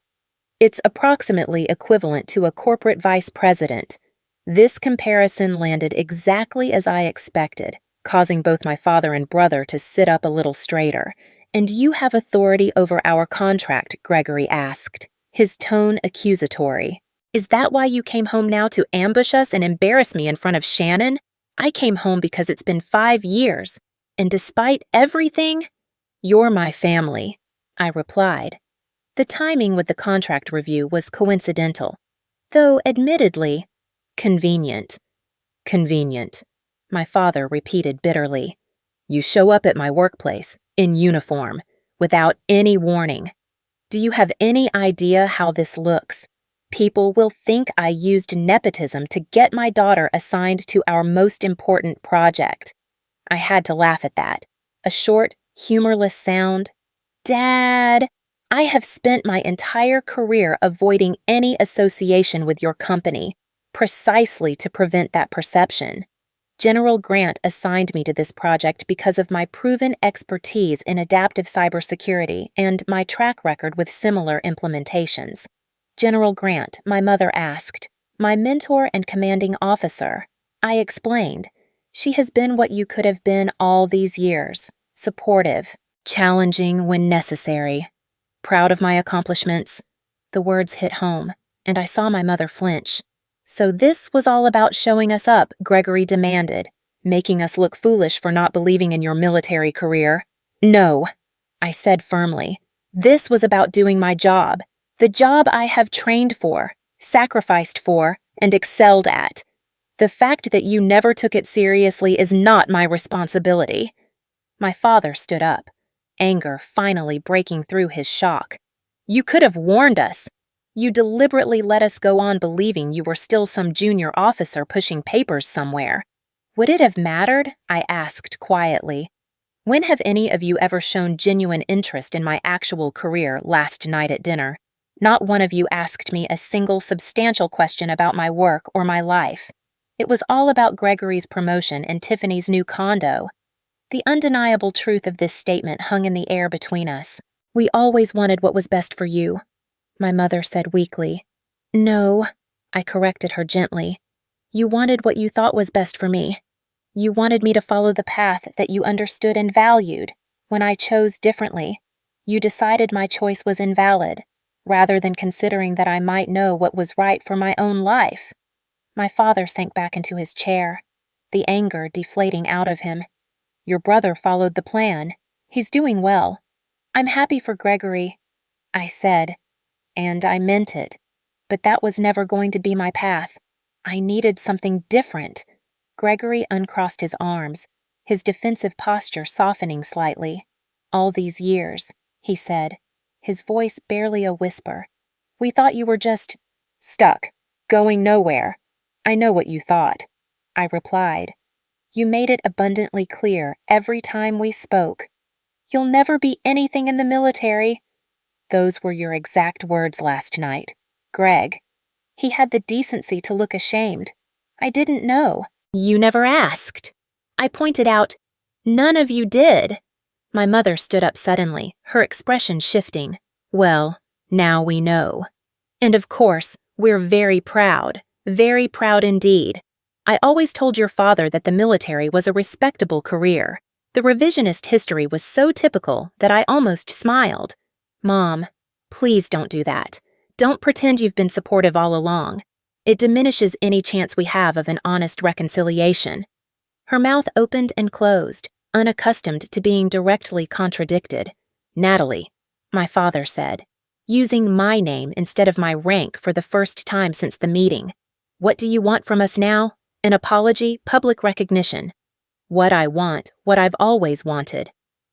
"It's approximately equivalent to a corporate vice president." This comparison landed exactly as I expected, causing both my father and brother to sit up a little straighter. "And you have authority over our contract?" Gregory asked, his tone accusatory. "Is that why you came home now, to ambush us and embarrass me in front of Shannon?" "I came home because it's been 5 years, and despite everything—" "You're my family," I replied. The timing with the contract review was coincidental, though admittedly convenient. "Convenient," my father repeated bitterly. "You show up at my workplace, in uniform, without any warning. Do you have any idea how this looks? People will think I used nepotism to get my daughter assigned to our most important project." I had to laugh at that. A short, humorless sound. "Dad, I have spent my entire career avoiding any association with your company, precisely to prevent that perception. General Grant assigned me to this project because of my proven expertise in adaptive cybersecurity and my track record with similar implementations." "General Grant," my mother asked. "My mentor and commanding officer." I explained. "She has been what you could have been all these years. Supportive, challenging when necessary. Proud of my accomplishments." The words hit home, and I saw my mother flinch. "So this was all about showing us up," Gregory demanded, "making us look foolish for not believing in your military career." "No," I said firmly. "This was about doing my job. The job I have trained for, sacrificed for, and excelled at. The fact that you never took it seriously is not my responsibility." My father stood up, anger finally breaking through his shock. "You could have warned us. You deliberately let us go on believing you were still some junior officer pushing papers somewhere." "Would it have mattered?" I asked quietly. "When have any of you ever shown genuine interest in my actual career last night at dinner? Not one of you asked me a single substantial question about my work or my life. It was all about Gregory's promotion and Tiffany's new condo." The undeniable truth of this statement hung in the air between us. "We always wanted what was best for you," my mother said weakly. "No," I corrected her gently. "You wanted what you thought was best for me. You wanted me to follow the path that you understood and valued. When I chose differently, you decided my choice was invalid, rather than considering that I might know what was right for my own life." My father sank back into his chair, the anger deflating out of him. "Your brother followed the plan. He's doing well. I'm happy for Gregory," I said, and I meant it. But that was never going to be my path. I needed something different. Gregory uncrossed his arms, his defensive posture softening slightly. "All these years," he said, his voice barely a whisper. "We thought you were just stuck, going nowhere. I know what you thought," I replied. "You made it abundantly clear every time we spoke. You'll never be anything in the military." Those were your exact words last night. Greg. He had the decency to look ashamed. I didn't know. "You never asked." I pointed out. "None of you did." My mother stood up suddenly, her expression shifting. "Well, now we know. And of course, we're very proud indeed. I always told your father that the military was a respectable career. The revisionist history was so typical that I almost smiled. Mom, please don't do that. Don't pretend you've been supportive all along. It diminishes any chance we have of an honest reconciliation." Her mouth opened and closed, unaccustomed to being directly contradicted. "Natalie," my father said, using my name instead of my rank for the first time since the meeting. "What do you want from us now? An apology, public recognition." "What I want, what I've always wanted."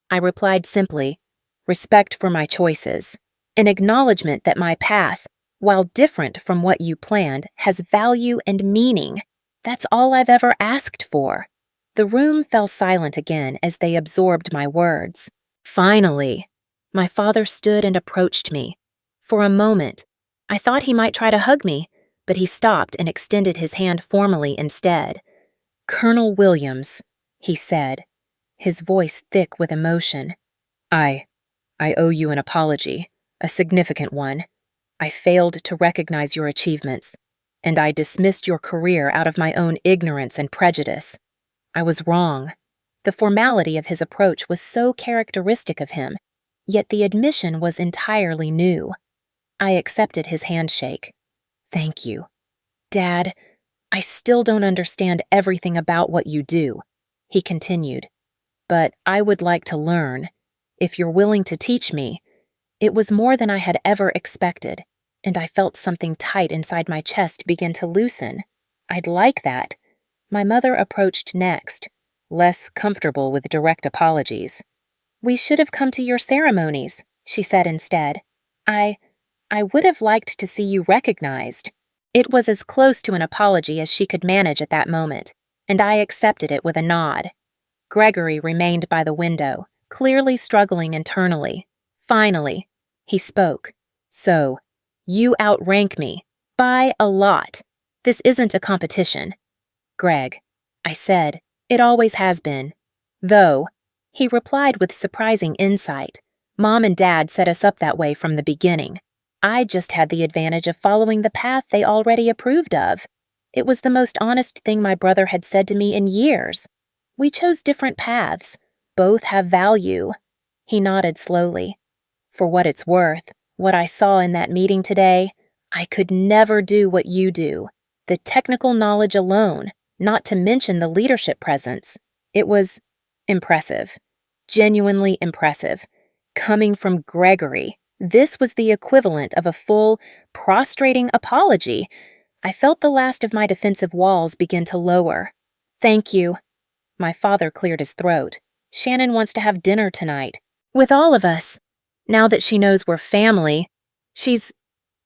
I replied simply, "Respect for my choices. An acknowledgement that my path, while different from what you planned, has value and meaning. That's all I've ever asked for." The room fell silent again as they absorbed my words. Finally, my father stood and approached me. For a moment, I thought he might try to hug me, but he stopped and extended his hand formally instead. "Colonel Williams," he said, his voice thick with emotion. I owe you an apology, a significant one. I failed to recognize your achievements, and I dismissed your career out of my own ignorance and prejudice. I was wrong." The formality of his approach was so characteristic of him, yet the admission was entirely new. I accepted his handshake. "Thank you. Dad, I still don't understand everything about what you do," he continued, "but I would like to learn. If you're willing to teach me." It was more than I had ever expected, and I felt something tight inside my chest begin to loosen. I'd like that. My mother approached next, less comfortable with direct apologies. "We should have come to your ceremonies," she said instead. I would have liked to see you recognized." It was as close to an apology as she could manage at that moment, and I accepted it with a nod. Gregory remained by the window, clearly struggling internally. Finally, he spoke. "So, you outrank me. By a lot. This isn't a competition." "Greg," I said, "it always has been." "Though," he replied with surprising insight, "Mom and Dad set us up that way from the beginning. I just had the advantage of following the path they already approved of. It was the most honest thing my brother had said to me in years. We chose different paths. Both have value." He nodded slowly. "For what it's worth, what I saw in that meeting today, I could never do what you do. The technical knowledge alone, not to mention the leadership presence. It was impressive. Genuinely impressive. Coming from Gregory, this was the equivalent of a full, prostrating apology. I felt the last of my defensive walls begin to lower. "Thank you." My father cleared his throat. "Shannon wants to have dinner tonight. With all of us. Now that she knows we're family, she's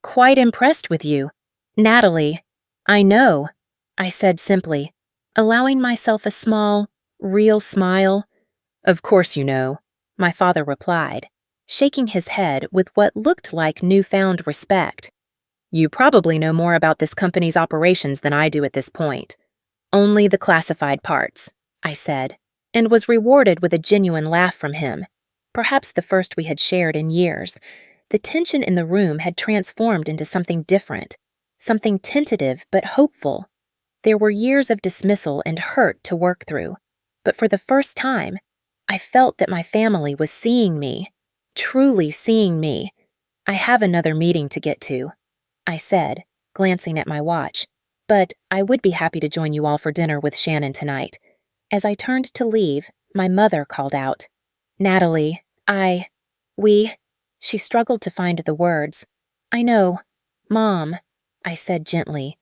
quite impressed with you. Natalie." "I know," I said simply, allowing myself a small, real smile. "Of course you know," my father replied, shaking his head with what looked like newfound respect. "You probably know more about this company's operations than I do at this point." "Only the classified parts," I said, and was rewarded with a genuine laugh from him. Perhaps the first we had shared in years. The tension in the room had transformed into something different, something tentative but hopeful. There were years of dismissal and hurt to work through, but for the first time, I felt that my family was seeing me, truly seeing me. "I have another meeting to get to," I said, glancing at my watch, "but I would be happy to join you all for dinner with Shannon tonight." As I turned to leave, my mother called out, "Natalie, we..." She struggled to find the words. "I know, Mom," I said gently,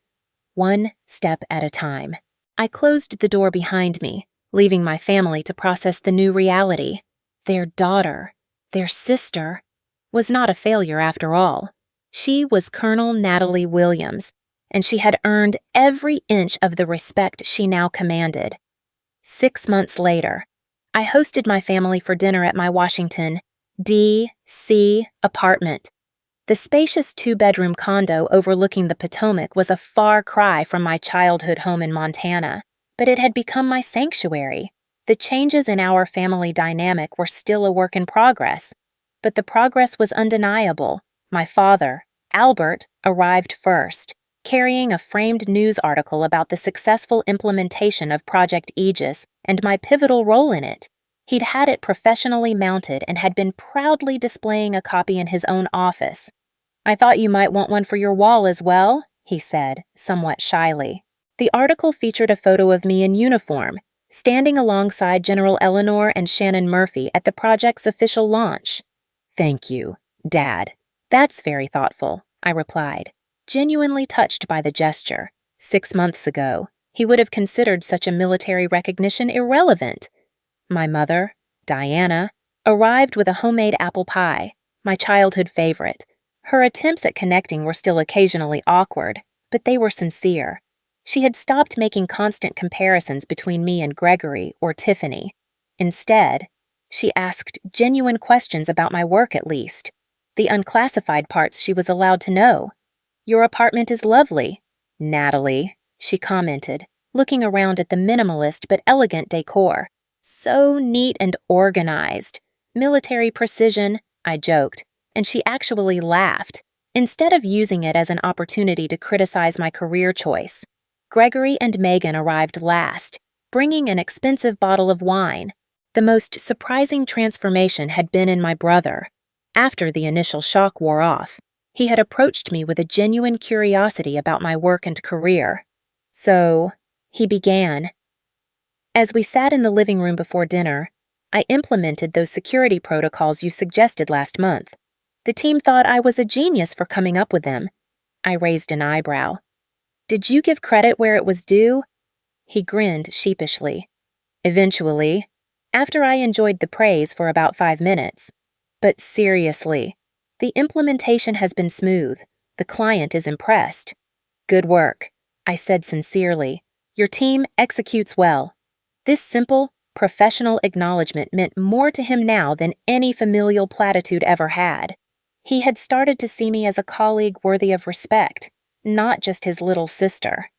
one step at a time. I closed the door behind me, leaving my family to process the new reality. Their daughter, their sister, was not a failure after all. She was Colonel Natalie Williams, and she had earned every inch of the respect she now commanded. 6 months later, I hosted my family for dinner at my Washington, D.C. apartment. The spacious 2-bedroom condo overlooking the Potomac was a far cry from my childhood home in Montana, but it had become my sanctuary. The changes in our family dynamic were still a work in progress, but the progress was undeniable. My father, Albert, arrived first, carrying a framed news article about the successful implementation of Project Aegis and my pivotal role in it. He'd had it professionally mounted and had been proudly displaying a copy in his own office. "I thought you might want one for your wall as well," he said, somewhat shyly. The article featured a photo of me in uniform, standing alongside General Eleanor and Shannon Murphy at the project's official launch. "Thank you, Dad. That's very thoughtful," I replied, genuinely touched by the gesture. 6 months ago, he would have considered such a military recognition irrelevant. My mother, Diana, arrived with a homemade apple pie, my childhood favorite. Her attempts at connecting were still occasionally awkward, but they were sincere. She had stopped making constant comparisons between me and Gregory or Tiffany. Instead, she asked genuine questions about my work at least, the unclassified parts she was allowed to know. "Your apartment is lovely, Natalie," she commented, looking around at the minimalist but elegant decor. "So neat and organized. Military precision," I joked, and she actually laughed, instead of using it as an opportunity to criticize my career choice. Gregory and Megan arrived last, bringing an expensive bottle of wine. The most surprising transformation had been in my brother. After the initial shock wore off, he had approached me with a genuine curiosity about my work and career. "So," he began. "As we sat in the living room before dinner, I implemented those security protocols you suggested last month. The team thought I was a genius for coming up with them." I raised an eyebrow. "Did you give credit where it was due?" He grinned sheepishly. "Eventually, after I enjoyed the praise for about 5 minutes. But seriously, the implementation has been smooth. The client is impressed." "Good work," I said sincerely. "Your team executes well." This simple, professional acknowledgement meant more to him now than any familial platitude ever had. He had started to see me as a colleague worthy of respect, not just his little sister.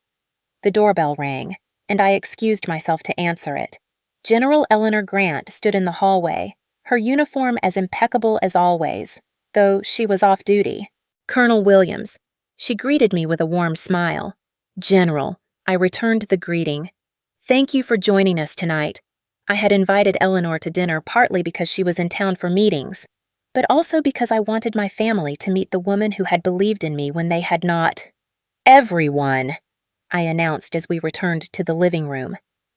The doorbell rang, and I excused myself to answer it. General Eleanor Grant stood in the hallway, her uniform as impeccable as always, though she was off duty. "Colonel Williams." She greeted me with a warm smile. "General," I returned the greeting. "Thank you for joining us tonight." I had invited Eleanor to dinner partly because she was in town for meetings, but also because I wanted my family to meet the woman who had believed in me when they had not. "Everyone," I announced as we returned to the living room.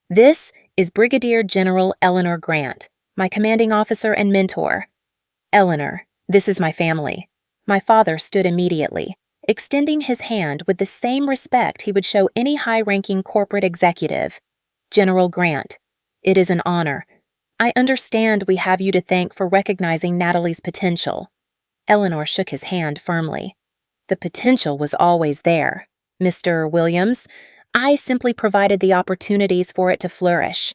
"This is Brigadier General Eleanor Grant, my commanding officer and mentor. Eleanor, this is my family." My father stood immediately, extending his hand with the same respect he would show any high-ranking corporate executive. "General Grant, it is an honor. I understand we have you to thank for recognizing Natalie's potential." Eleanor shook his hand firmly. "The potential was always there, Mr. Williams. I simply provided the opportunities for it to flourish."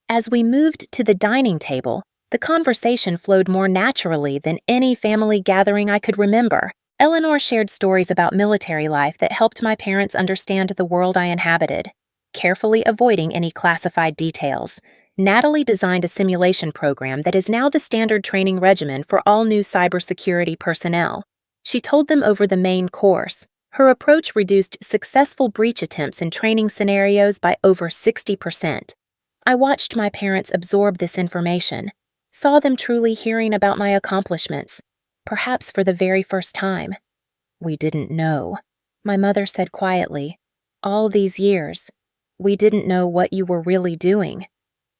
As we moved to the dining table, the conversation flowed more naturally than any family gathering I could remember. Eleanor shared stories about military life that helped my parents understand the world I inhabited, carefully avoiding any classified details. Natalie designed a simulation program that is now the standard training regimen for all new cybersecurity personnel. She told them over the main course. Her approach reduced successful breach attempts in training scenarios by over 60%. I watched my parents absorb this information, saw them truly hearing about my accomplishments, perhaps for the very first time. "We didn't know," my mother said quietly. "All these years, we didn't know what you were really doing."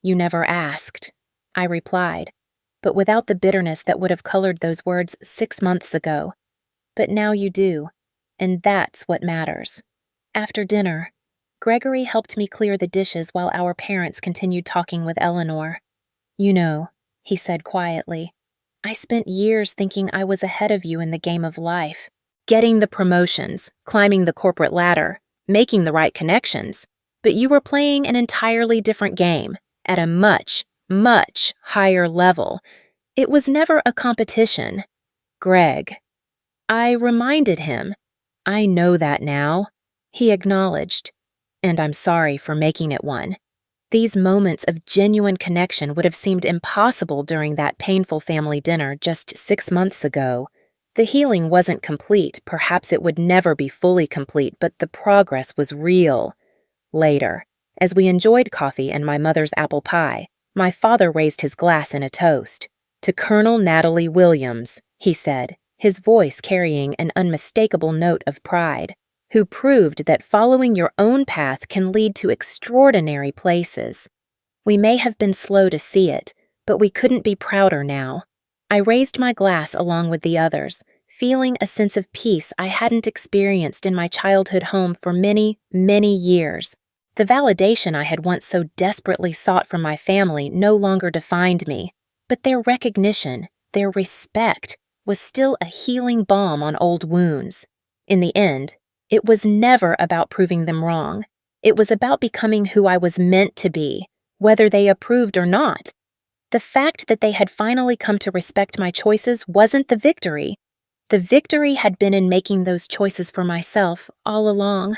"You never asked," I replied, but without the bitterness that would have colored those words 6 months ago. "But now you do, and that's what matters." After dinner, Gregory helped me clear the dishes while our parents continued talking with Eleanor. "You know," he said quietly, I spent years thinking I was ahead of you in the game of life, getting the promotions, climbing the corporate ladder, making the right connections. But you were playing an entirely different game, at a much, much higher level. It was never a competition. Greg. I reminded him. I know that now. He acknowledged. And I'm sorry for making it one. These moments of genuine connection would have seemed impossible during that painful family dinner just 6 months ago. The healing wasn't complete, perhaps it would never be fully complete, but the progress was real. Later, as we enjoyed coffee and my mother's apple pie, my father raised his glass in a toast. To Colonel Natalie Williams, he said, his voice carrying an unmistakable note of pride, who proved that following your own path can lead to extraordinary places. We may have been slow to see it, but we couldn't be prouder now. I raised my glass along with the others, feeling a sense of peace I hadn't experienced in my childhood home for many, many years. The validation I had once so desperately sought from my family no longer defined me, but their recognition, their respect, was still a healing balm on old wounds. In the end, it was never about proving them wrong. It was about becoming who I was meant to be, whether they approved or not. The fact that they had finally come to respect my choices wasn't the victory. The victory had been in making those choices for myself all along.